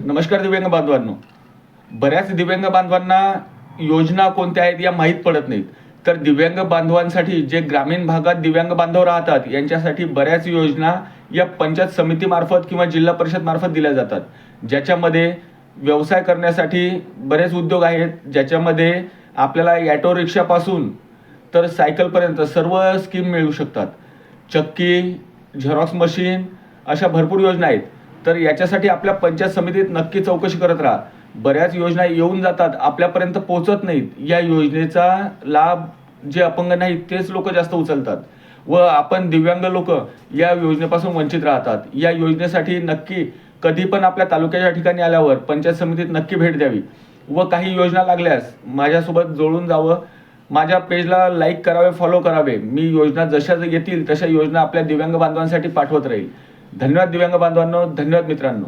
नमस्कार दिव्यांग बांधवांनो. बऱ्याच दिव्यांग बांधवांना योजना कोणत्या आहेत या माहीत पडत नाहीत. तर दिव्यांग बांधवांसाठी जे ग्रामीण भागात दिव्यांग बांधव राहतात यांच्यासाठी बऱ्याच योजना या पंचायत समितीमार्फत किंवा जिल्हा परिषद मार्फत दिल्या जातात, ज्याच्यामध्ये व्यवसाय करण्यासाठी बरेच उद्योग आहेत, ज्याच्यामध्ये आपल्याला ॲटो रिक्षापासून तर सायकलपर्यंत सर्व स्कीम मिळू शकतात. चक्की, झेरॉक्स मशीन अशा भरपूर योजना आहेत. तर याच्यासाठी आपल्या पंचायत समितीत नक्की चौकशी करत राहा. बऱ्याच योजना येऊन जातात, आपल्यापर्यंत पोहोचत नाहीत. या योजनेचा लाभ जे अपंग नाहीत तेच लोक जास्त उचलतात व आपण दिव्यांग लोक या योजनेपासून वंचित राहतात. या योजनेसाठी नक्की कधी पण आपल्या तालुक्याच्या ठिकाणी आल्यावर पंचायत समितीत नक्की भेट द्यावी व काही योजना लागल्यास माझ्यासोबत जोडून जावं. माझ्या पेजला लाईक करावे, फॉलो करावे. मी योजना जशा येतील तशा योजना आपल्या दिव्यांग बांधवांसाठी पाठवत राहील. धन्यवाद दिव्यांग बांधवांनो, धन्यवाद मित्रांनो.